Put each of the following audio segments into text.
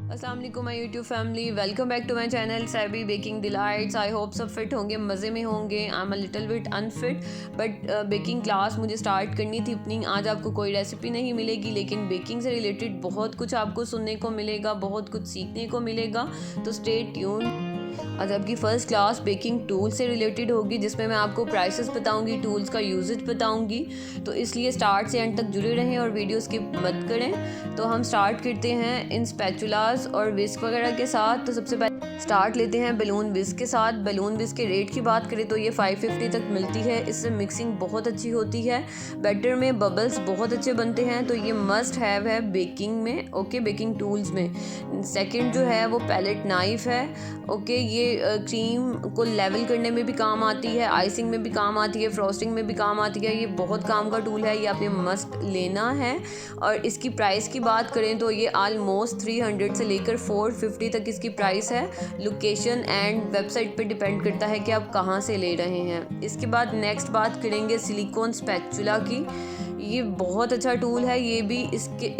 अस्सलाम वालेकुम my YouTube family, welcome back to my channel Saby baking delights. I hope सब fit होंगे, मज़े में होंगे। I am a little bit unfit but baking class मुझे स्टार्ट करनी थी अपनी। आज आपको कोई रेसिपी नहीं मिलेगी, लेकिन बेकिंग से रिलेटेड बहुत कुछ आपको सुनने को मिलेगा, बहुत कुछ सीखने को मिलेगा। तो स्टे ट्यून। आज आपकी फ़र्स्ट क्लास बेकिंग टूल से रिलेटेड होगी, जिसमें मैं आपको प्राइसेस बताऊंगी, टूल्स का यूजेज बताऊंगी। तो इसलिए स्टार्ट से एंड तक जुड़े रहें और वीडियो स्किप मत करें। तो हम स्टार्ट करते हैं इन स्पैचुलास और विस्क वगैरह के साथ। तो सबसे पहले स्टार्ट लेते हैं बलून विस्क के साथ। बलून विस्क के रेट की बात करें तो ये 550 तक मिलती है। इससे मिक्सिंग बहुत अच्छी होती है, बैटर में बबल्स बहुत अच्छे बनते हैं। तो ये मस्ट हैव है बेकिंग में, ओके, बेकिंग टूल्स में। सेकंड जो है वो पैलेट नाइफ है, ओके। ये क्रीम को लेवल करने में भी काम आती है, आइसिंग में भी काम आती है, फ्रॉस्टिंग में भी काम आती है। ये बहुत काम का टूल है, ये आपने मस्ट लेना है। और इसकी प्राइस की बात करें तो ये आलमोस्ट 300 से लेकर 450 तक इसकी प्राइस है। लोकेशन एंड वेबसाइट पे डिपेंड करता है कि आप कहाँ से ले रहे हैं। इसके बाद नेक्स्ट बात करेंगे सिलिकॉन स्पैचुला की। ये बहुत अच्छा टूल है। ये भी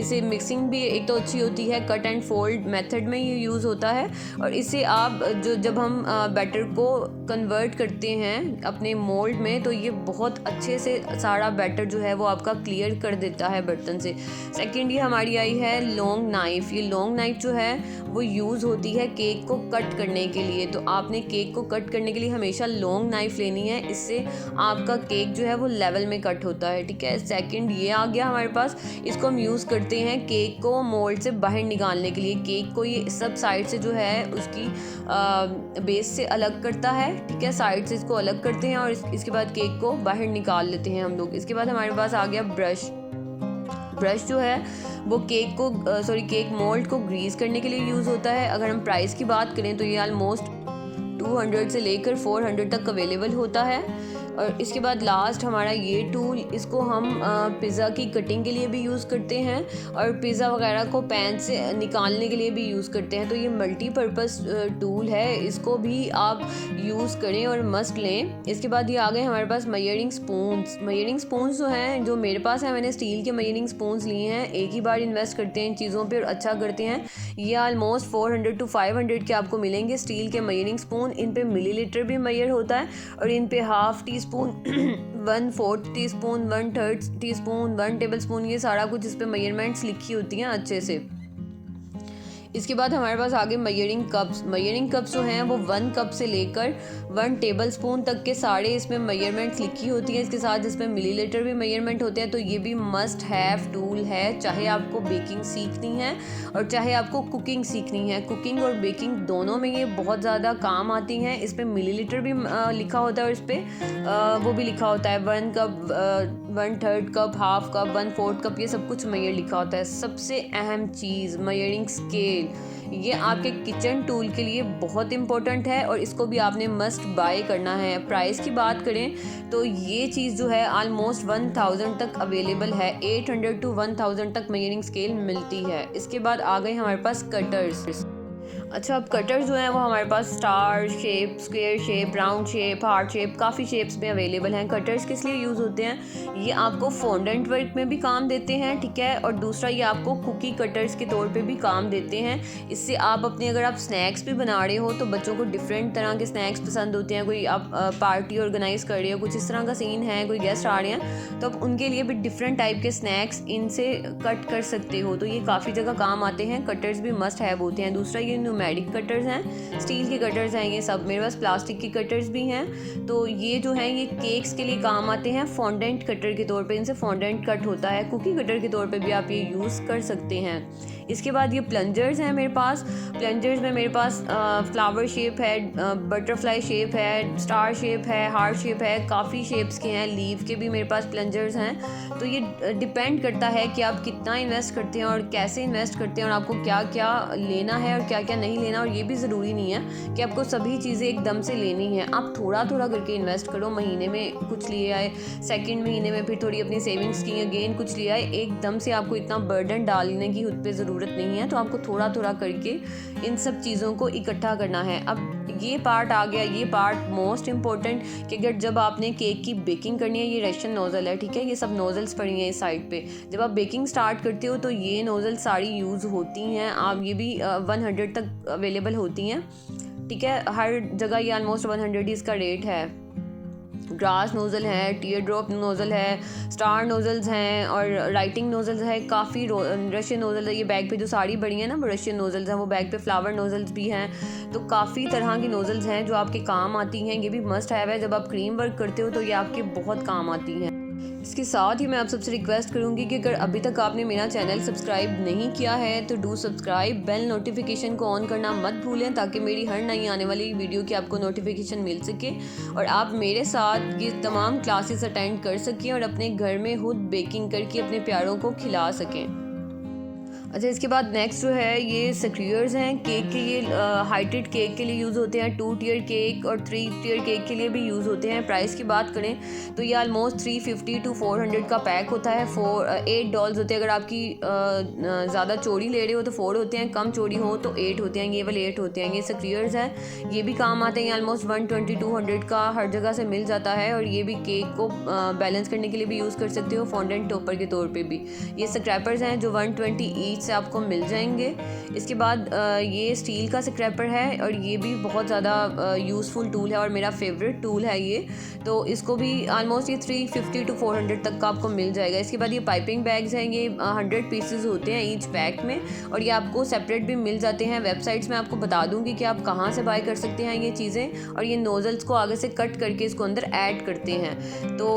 इसे मिक्सिंग भी एक तो अच्छी होती है, कट एंड फोल्ड मेथड में ये यूज़ होता है। और इसे आप जब हम बैटर को कन्वर्ट करते हैं अपने मोल्ड में, तो ये बहुत अच्छे से सारा बैटर जो है वो आपका क्लियर कर देता है बर्तन से। सेकंड ये हमारी आई है लॉन्ग नाइफ़। ये लॉन्ग नाइफ़ जो है वो यूज़ होती है केक को कट करने के लिए। तो आपने केक को कट करने के लिए हमेशा लॉन्ग नाइफ़ लेनी है, इससे आपका केक जो है वो लेवल में कट होता है, ठीक है। सेकंड ये आ गया हमारे पास। इसको हम यूज़ करते हैं केक को मोल्ड से बाहर निकालने के लिए। केक को ये सब साइड से जो है उसकी बेस से अलग करता है, ठीक है। साइड से इसको अलग करते हैं और इसके बाद केक को बाहर निकाल लेते हैं हम लोग। इसके बाद हमारे पास आ गया ब्रश। ब्रश जो है वो केक मोल्ड को ग्रीस करने के लिए यूज़ होता है। अगर हम प्राइस की बात करें तो ये आलमोस्ट 200 से लेकर 400 तक अवेलेबल होता है। और इसके बाद लास्ट हमारा ये टूल, इसको हम पिज़्ज़ा की कटिंग के लिए भी यूज़ करते हैं और पिज़्ज़ा वगैरह को पैन से निकालने के लिए भी यूज़ करते हैं। तो ये मल्टीपर्पज़ टूल है, इसको भी आप यूज़ करें और मस्ट लें। इसके बाद ये आ गए हमारे पास मेजरिंग स्पून्स। मेजरिंग स्पून्स जो हैं, जो मेरे पास है, मैंने स्टील के मेजरिंग स्पून्स लिए हैं। एक ही बार इन्वेस्ट करते हैं इन चीज़ों पर और अच्छा करते हैं। ये आलमोस्ट 400 to 500 के आपको मिलेंगे स्टील के मेजरिंग स्पून। इन पे मिलीलीटर भी मेजर होता है और इन पे half tea spoon 1/4 tea spoon 1/3 tea spoon 1 table spoon, ये सारा कुछ इस पे मेजरमेंट्स लिखी होती हैं अच्छे से। इसके बाद हमारे पास आगे मेजरिंग कप्स। मेजरिंग कप्स जो हैं वो 1 कप से लेकर 1 टेबल स्पून तक के सारे इसमें मेजरमेंट्स लिखी होती हैं। इसके साथ इसमें मिलीलीटर भी मेजरमेंट होते हैं। तो ये भी मस्ट हैव टूल है, चाहे आपको बेकिंग सीखनी है और चाहे आपको कुकिंग सीखनी है। कुकिंग और बेकिंग दोनों में ये बहुत ज़्यादा काम आती हैं। इस पर मिलीलीटर भी लिखा होता है और इस पर वो भी लिखा होता है 1 cup 1/3 cup, half cup, 1/4 cup, ये सब कुछ मेजर लिखा होता है। सबसे अहम चीज़ मेजरिंग स्केल, ये आपके किचन टूल के लिए बहुत इंपॉर्टेंट है और इसको भी आपने मस्ट बाय करना है। प्राइस की बात करें तो ये चीज़ जो है आलमोस्ट 1000 तक अवेलेबल है। 800 to 1000 तक मेजरिंग स्केल मिलती है। इसके बाद आ गए हमारे पास कटर्स। अच्छा, अब कटर्स जो हैं वो हमारे पास star shape, square shape, round shape, heart shape, काफ़ी शेप्स में अवेलेबल हैं। कटर्स किस लिए यूज़ होते हैं? ये आपको फॉन्डेंट वर्क में भी काम देते हैं, ठीक है। और दूसरा ये आपको कुकी कटर्स के तौर पे भी काम देते हैं। इससे आप अपने अगर आप स्नैक्स भी बना रहे हो तो बच्चों को डिफरेंट तरह के स्नैक्स पसंद होते हैं। कोई आप पार्टी ऑर्गेनाइज़ कर रहे हो, कुछ इस तरह का सीन है, कोई गेस्ट आ रहे हैं, तो आप उनके लिए भी डिफरेंट टाइप के स्नैक्स इनसे कट कर सकते हो। तो ये काफ़ी जगह काम आते हैं। कटर्स भी मस्ट हैव होते हैं। दूसरा ये न्यूमेरिक कटर्स हैं, स्टील के कटर्स हैं ये सब। मेरे पास प्लास्टिक की कटर्स भी हैं। तो ये जो हैं ये केक्स के लिए काम आते हैं फॉन्डेंट कटर के तौर पे। इनसे फॉन्डेंट कट होता है। कुकी कटर के तौर पे भी आप ये यूज़ कर सकते हैं। इसके बाद ये प्लंजर्स हैं मेरे पास। प्लंजर्स में मेरे पास फ्लावर शेप है, बटरफ्लाई शेप है, स्टार शेप है, हार्ट शेप है, काफ़ी शेप्स के हैं। लीव के भी मेरे पास प्लंजर्स हैं। तो ये डिपेंड करता है कि आप कितना इन्वेस्ट करते हैं और कैसे इन्वेस्ट करते हैं और आपको क्या क्या लेना है और क्या क्या नहीं लेना। और ये भी ज़रूरी नहीं है कि आपको सभी चीज़ें एकदम से लेनी है। आप थोड़ा थोड़ा करके इन्वेस्ट करो। महीने में कुछ लिए आए, सेकंड महीने में फिर थोड़ी अपनी सेविंग्स की, अगेन कुछ लिया है। एकदम से आपको इतना बर्डन डालने की खुद पे ज़रूरत नहीं है। तो आपको थोड़ा थोड़ा करके इन सब चीज़ों को इकट्ठा करना है। अब ये पार्ट आ गया, ये पार्ट मोस्ट इम्पॉर्टेंट, कि अगर जब आपने केक की बेकिंग करनी है, ये रेशन नोज़ल है, ठीक है। ये सब नोज़ल नोज़ल्स पड़ी हैं इस साइड पे। जब आप बेकिंग स्टार्ट करते हो तो ये नोज़ल सारी यूज़ होती हैं, आप ये भी 100 तक अवेलेबल होती हैं, ठीक है। हर जगह ये ऑलमोस्ट 100 ही इसका रेट है। ग्रास नोज़ल है, टीयर ड्रॉप नोज़ल है, स्टार नोज़ल्स हैं और राइटिंग नोज़ल्स है, काफ़ी रशियन नोज़ल है। ये बैग पे जो साड़ी बड़ी है ना वो रशियन नोज़ल्स हैं, वो बैग पे फ्लावर नोज़ल्स भी हैं। तो काफ़ी तरह की नोज़ल्स हैं जो आपके काम आती हैं। ये भी मस्ट हैव है, जब आप क्रीम वर्क करते हो तो ये आपके बहुत काम आती हैं। इसके साथ ही मैं आप सबसे रिक्वेस्ट करूंगी कि अगर अभी तक आपने मेरा चैनल सब्सक्राइब नहीं किया है तो डू सब्सक्राइब, बेल नोटिफिकेशन को ऑन करना मत भूलें ताकि मेरी हर नई आने वाली वीडियो की आपको नोटिफिकेशन मिल सके और आप मेरे साथ ये तमाम क्लासेस अटेंड कर सकें और अपने घर में खुद बेकिंग करके अपने प्यारों को खिला सकें। अच्छा, इसके बाद नेक्स्ट जो है ये स्क्यूअर्स हैं केक के। ये हाइटेड केक के लिए यूज़ होते हैं, 2 टियर केक और 3 टियर केक के लिए भी यूज़ होते हैं। प्राइस की बात करें तो ये ऑलमोस्ट 350 to 400 का पैक होता है। 8 डॉल्स होते हैं। अगर आपकी ज़्यादा चौड़ी ले रहे हो तो 4 होते हैं, कम चौड़ी हो तो 8 होते हैं। ये वाले 8 होते हैं। ये स्क्यूअर्स हैं, ये भी काम आते हैं। ऑलमोस्ट 120-200 का हर जगह से मिल जाता है और ये भी केक को बैलेंस करने के लिए भी यूज़ कर सकते हो, फॉन्डेंट टॉपर के तौर पर भी। ये स्क्रैपर्स हैं जो 120 ईच से आपको मिल जाएंगे। इसके बाद ये स्टील का स्क्रैपर है और ये भी बहुत ज़्यादा यूज़फुल टूल है और मेरा फेवरेट टूल है ये। तो इसको भी ऑलमोस्ट ये 350 to 400 तक का आपको मिल जाएगा। इसके बाद ये पाइपिंग बैग्स हैं, ये 100 पीसेस होते हैं ईच पैक में और ये आपको सेपरेट भी मिल जाते हैं। वेबसाइट्स में आपको बता दूंगी कि आप कहाँ से बाय कर सकते हैं ये चीज़ें। और ये नोज़ल्स को आगे से कट करके इसको अंदर ऐड करते हैं। तो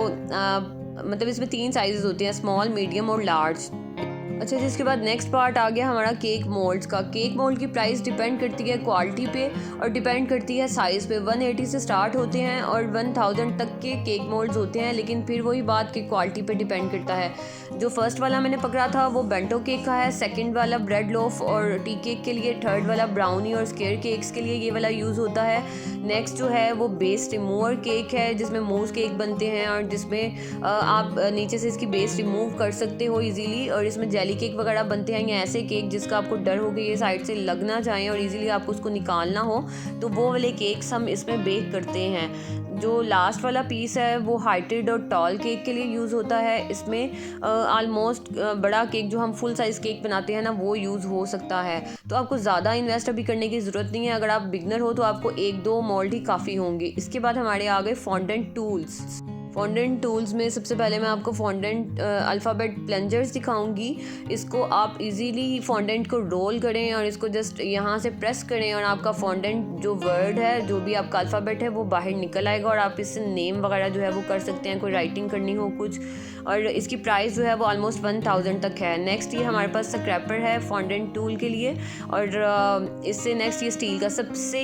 मतलब इसमें 3 साइज़ होते हैं, स्मॉल, मीडियम और लार्ज। अच्छा, जिसके बाद नेक्स्ट पार्ट आ गया हमारा केक मोल्ड्स का। केक मोल्ड की प्राइस डिपेंड करती है क्वालिटी पे और डिपेंड करती है साइज़ पे। 180 से स्टार्ट होते हैं और 1000 तक के केक मोल्ड्स होते हैं, लेकिन फिर वही बात की क्वालिटी पे डिपेंड करता है। जो फर्स्ट वाला मैंने पकड़ा था वो बेंटो केक का है, सेकंड वाला ब्रेड लोफ और टी केक के लिए, थर्ड वाला ब्राउनी और स्क्वायर केक्स के लिए ये वाला यूज़ होता है। नेक्स्ट जो है वो बेस रिमूवर केक है जिसमें मूस केक बनते हैं और जिसमें आप नीचे से इसकी बेस रिमूव कर सकते हो इजीली। और इसमें जेली केक वगैरह बनते हैं, या ऐसे केक जिसका आपको डर हो कि ये साइड से लग ना जाए और इजीली आपको उसको निकालना हो, तो वो वाले केक्स हम इसमें बेक करते हैं। जो लास्ट वाला पीस है वो हाइटेड और टॉल केक के लिए यूज़ होता है। इसमें ऑलमोस्ट बड़ा केक जो हम फुल साइज़ केक बनाते हैं ना वो यूज़ हो सकता है। तो आपको ज़्यादा इन्वेस्ट अभी करने की ज़रूरत नहीं है। अगर आप बिगनर हो तो आपको 1-2 मोल्ड ही काफ़ी होंगे। इसके बाद हमारे आ गए फॉन्डेंट टूल्स। फॉन्डेंट टूल्स में सबसे पहले मैं आपको फॉन्डेंट अल्फ़ाबेट प्लंजर्स दिखाऊंगी। इसको आप इजीली फॉन्डेंट को रोल करें और इसको जस्ट यहाँ से प्रेस करें और आपका फॉन्डेंट जो वर्ड है, जो भी आपका अल्फ़ाबेट है वो बाहर निकल आएगा और आप इससे नेम वगैरह जो है वो कर सकते हैं, कोई राइटिंग करनी हो कुछ। और इसकी प्राइस जो है वो ऑलमोस्ट 1000 तक है। नेक्स्ट ये हमारे पास स्क्रैपर है फॉन्डेंट टूल के लिए और इससे नेक्स्ट ये स्टील का सबसे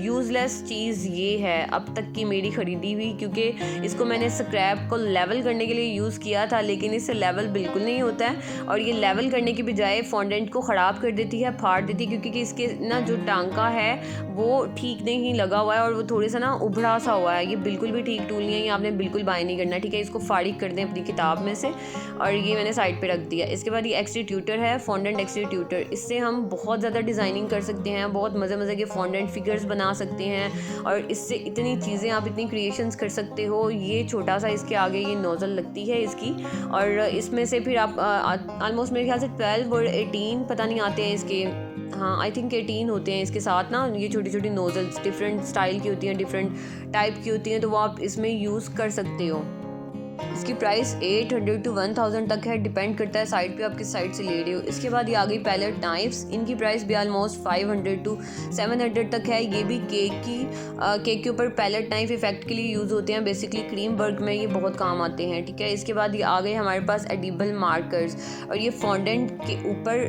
यूज़लेस चीज़ ये है अब तक की मेरी ख़रीदी हुई, क्योंकि इसको मैंने स्क्रैप को लेवल करने के लिए यूज़ किया था, लेकिन इससे लेवल बिल्कुल नहीं होता है और ये लेवल करने की बजाय फॉन्डेंट को ख़राब कर देती है, फाड़ देती है, क्योंकि इसके ना जो टांका है वो ठीक नहीं लगा हुआ है और वो थोड़ा सा ना उभड़ा सा हुआ है। ये बिल्कुल भी ठीक टूल नहीं है, ये आपने बिल्कुल बाय नहीं करना, ठीक है। इसको फारिग कर दें अपनी किताब में से और ये मैंने साइड पे रख दिया। इसके बाद ये एक्सटीट्यूटर है, फॉन्डेंट एक्सटीट्यूटर। इससे हम बहुत ज़्यादा डिज़ाइनिंग कर सकते हैं, बहुत मज़े के फॉन्डेंट फिगर्स बना सकते हैं और इससे इतनी चीज़ें आप इतनी क्रिएशंस कर सकते हो। ये छोटा सा इसके आगे ये नोज़ल लगती है इसकी और इसमें से फिर आप ऑलमोस्ट मेरे ख्याल से 12 और 18 पता नहीं आते हैं इसके, हाँ आई थिंक 18 होते हैं इसके साथ ना। ये छोटी छोटी नोज़ल्स डिफरेंट स्टाइल की होती हैं, डिफरेंट टाइप की होती हैं, तो वो आप इसमें यूज़ कर सकते हो। इसकी प्राइस 800 to 1000 तक है, डिपेंड करता है साइड पे आप किस साइड से ले रहे हो। इसके बाद ये आ गई पैलेट नाइफ्स। इनकी प्राइस भी ऑलमोस्ट 500 to 700 तक है। ये भी केक के ऊपर पैलेट नाइफ इफेक्ट के लिए यूज़ होते हैं, बेसिकली क्रीम वर्क में ये बहुत काम आते हैं, ठीक है। इसके बाद ये आ गए हमारे पास एडिबल मार्कर्स और ये फॉन्डेंट के ऊपर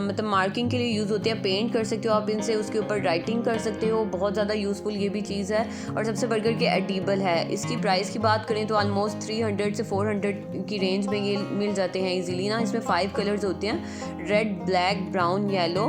मतलब मार्किंग के लिए यूज़ होते हैं, पेंट कर सकते हो आप इनसे, उसके ऊपर राइटिंग कर सकते हो, बहुत ज़्यादा यूज़फुल ये भी चीज़ है। और सबसे बढ़कर के एडिबल है। इसकी प्राइस की बात करें तो ऑलमोस्ट 300 से 400 की रेंज में ये मिल जाते हैं इजीली ना। इसमें 5 कलर्स होते हैं, red, black, brown, yellow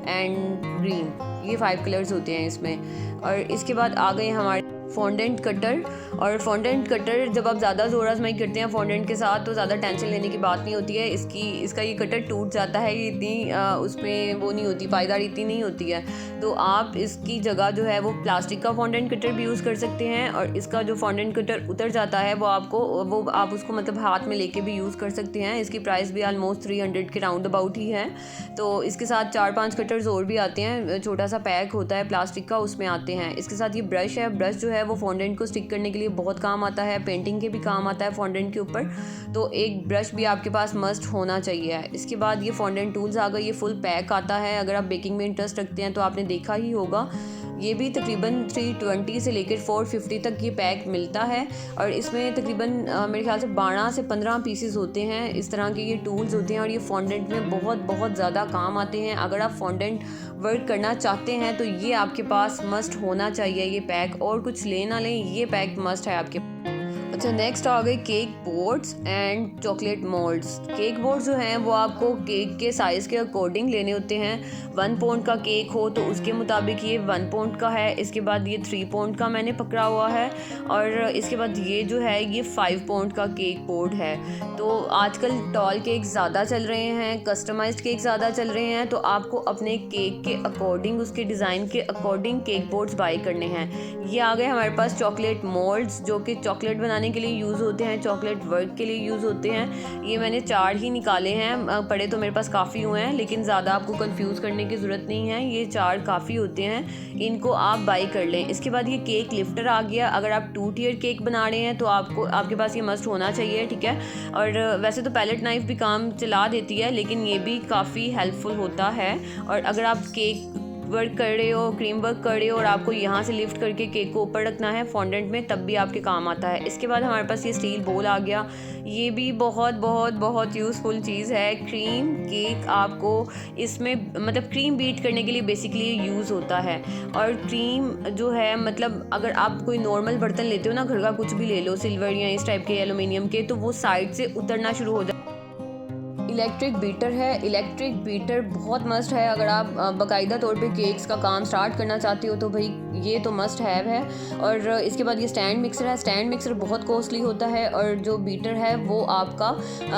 and green, ये 5 कलर्स होते हैं इसमें। और इसके बाद आ गए हमारे फॉन्डेंट कटर। और फॉन्डेंट कटर जब आप ज़्यादा ज़ोर आजमाई करते हैं फॉन्डेंट के साथ तो ज़्यादा टेंशन लेने की बात नहीं होती है। इसका ये कटर टूट जाता है, ये इतनी उसमें वो नहीं होती, पायदारी इतनी नहीं होती है। तो आप इसकी जगह जो है वो प्लास्टिक का फॉन्डेंट कटर भी यूज़ कर सकते हैं। और इसका जो फॉन्डेंट कटर उतर जाता है वो आप उसको मतलब हाथ में लेके भी यूज़ कर सकते हैं। इसकी प्राइस भी ऑलमोस्ट 300 के राउंड अबाउट ही है। तो इसके साथ 4-5 कटर्स और भी आते हैं, छोटा सा पैक होता है प्लास्टिक का, उसमें आते हैं। इसके साथ ये ब्रश है, ब्रश जो है वो फॉन्डेंट को स्टिक करने के लिए बहुत काम आता है, पेंटिंग के भी काम आता है फॉन्डेंट के ऊपर। तो एक ब्रश भी आपके पास मस्ट होना चाहिए। इसके बाद ये फॉन्डेंट टूल्स आ गए, ये फुल पैक आता है। अगर आप बेकिंग में इंटरेस्ट रखते हैं तो आपने देखा ही होगा, ये भी तकरीबन 320 से लेकर 450 तक ये पैक मिलता है। और इसमें तकरीबन मेरे ख्याल से 12 से 15 पीसेस होते हैं। इस तरह के ये टूल्स होते हैं और ये फॉन्डेंट में बहुत ज़्यादा काम आते हैं। अगर आप फॉन्डेंट वर्क करना चाहते हैं तो ये आपके पास मस्ट होना चाहिए ये पैक, और कुछ ले ना लें, ये पैक मस्ट है आपके। अच्छा, नेक्स्ट आ गए cake boards and chocolate moulds. Cake board जो हैं वो आपको केक के साइज़ के अकॉर्डिंग लेने होते हैं। 1 पाउंड का केक हो तो उसके मुताबिक ये 1 पाउंड का है। इसके बाद ये 3 पाउंड का मैंने पकड़ा हुआ है। और इसके बाद ये जो है ये 5 पाउंड का केक बोर्ड है। तो आजकल टॉल केक ज़्यादा चल रहे हैं, कस्टमाइज्ड केक ज़्यादा चल रहे हैं। तो आपको अपने केक के अकॉर्डिंग, उसके डिज़ाइन के अकॉर्डिंग केक बोर्ड्स बाई करने हैं। ये आ गए हमारे पास चॉकलेट मोल्ड्स, जो कि चॉकलेट बनाने के लिए यूज़ होते हैं, चॉकलेट वर्क के लिए यूज़ होते हैं। ये मैंने 4 ही निकाले हैं, पड़े तो मेरे पास काफ़ी हुए हैं, लेकिन ज़्यादा आपको कंफ्यूज करने की ज़रूरत नहीं है। ये 4 काफ़ी होते हैं, इनको आप बाई कर लें। इसके बाद ये केक लिफ्टर आ गया। अगर आप 2 टियर केक बना रहे हैं तो आपके पास ये मस्ट होना चाहिए, ठीक है। और वैसे तो पैलेट नाइफ भी काम चला देती है, लेकिन ये भी काफ़ी हेल्पफुल होता है। और अगर आप केक वर्क कर रहे हो, क्रीम वर्क कर रहे हो और आपको यहाँ से लिफ्ट करके केक को ऊपर रखना है फॉन्डेंट में, तब भी आपके काम आता है। इसके बाद हमारे पास ये स्टील बोल आ गया। ये भी बहुत यूज़फुल चीज़ है। क्रीम केक आपको इसमें मतलब क्रीम बीट करने के लिए बेसिकली यूज़ होता है। और क्रीम जो है मतलब अगर आप कोई नॉर्मल बर्तन लेते हो ना, घर का कुछ भी ले लो, सिल्वर या इस टाइप के, एलुमिनियम के, तो वो साइड से उतरना शुरू हो जाए। इलेक्ट्रिक बीटर है। इलेक्ट्रिक बीटर बहुत मस्ट है। अगर आप बाकायदा तौर पे केक्स का काम स्टार्ट करना चाहते हो तो भाई ये तो मस्ट हैव है। और इसके बाद ये स्टैंड मिक्सर है। स्टैंड मिक्सर बहुत कॉस्टली होता है और जो बीटर है वो आपका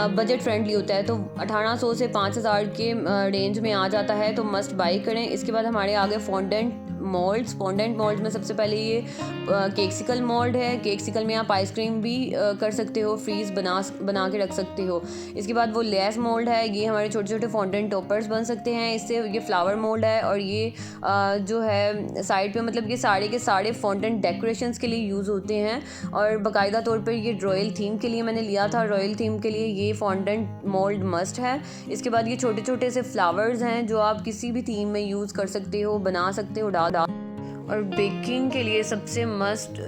बजट फ्रेंडली होता है, तो 1800 से 5000 के रेंज में आ जाता है, तो मस्ट बाई करें। इसके बाद हमारे आगे फॉन्डेंट मोल्ड्स। फॉन्डेंट मोल्ड्स में सबसे पहले ये केक्सिकल मोल्ड है। केक्सिकल में आप आइसक्रीम भी कर सकते हो, फ्रीज़ बना के रख सकते हो। इसके बाद वो लेस मोल्ड है। ये हमारे छोटे छोटे फॉन्टेन टॉपर्स बन सकते हैं इससे। ये फ्लावर मोल्ड है। और ये जो है साइड पे मतलब ये सारे के सारे फॉन्टेन डेकोरेशंस के लिए यूज़ होते हैं। और बाकायदा तौर पर ये रॉयल थीम के लिए मैंने लिया था। रॉयल थीम के लिए ये फॉन्टेन मोल्ड मस्ट है। इसके बाद ये छोटे छोटे से फ्लावर्स हैं जो आप किसी भी थीम में यूज़ कर सकते हो, बना सकते हो, डाल। और बेकिंग के लिए सबसे मस्ट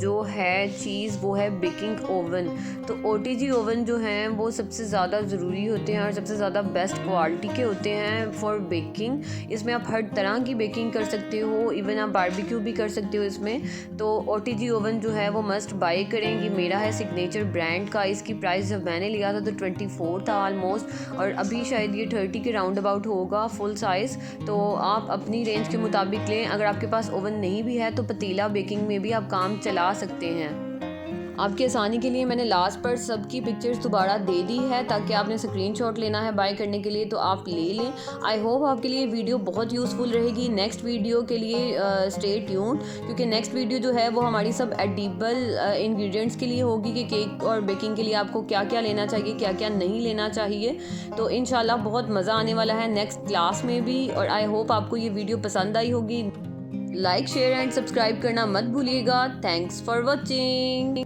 जो है चीज़ वो है बेकिंग ओवन। तो OTG ओवन जो हैं वो सबसे ज़्यादा ज़रूरी होते हैं और सबसे ज़्यादा बेस्ट क्वालिटी के होते हैं फॉर बेकिंग। इसमें आप हर तरह की बेकिंग कर सकते हो, इवन आप बारबेक्यू भी कर सकते हो इसमें। तो OTG ओवन जो है वो मस्ट बाई करें। ये मेरा है सिग्नेचर ब्रांड का। इसकी प्राइस जब मैंने लिया था तो 24 था ऑलमोस्ट, और अभी शायद ये 30 के राउंड अबाउट होगा फुल साइज़। तो आप अपनी रेंज के मुताबिक लें। अगर आपके पास ओवन नहीं भी है तो पतीला बेकिंग में भी आप काम चला सकते हैं। आपकी आसानी के लिए मैंने लास्ट पर सबकी पिक्चर्स दोबारा दे दी है, ताकि आपने स्क्रीनशॉट लेना है बाय करने के लिए तो आप ले लें। आई होप आपके लिए वीडियो बहुत यूज़फुल रहेगी। नेक्स्ट वीडियो के लिए स्टे ट्यून्ड, क्योंकि नेक्स्ट वीडियो जो है वो हमारी सब एडिबल इंग्रेडिएंट्स के लिए होगी कि केक और बेकिंग के लिए आपको क्या क्या लेना चाहिए, क्या क्या नहीं लेना चाहिए। तो इंशाल्लाह बहुत मज़ा आने वाला है नेक्स्ट क्लास में भी। और आई होप आपको ये वीडियो पसंद आई होगी। लाइक, शेयर एंड सब्सक्राइब करना मत भूलिएगा। Thanks for watching.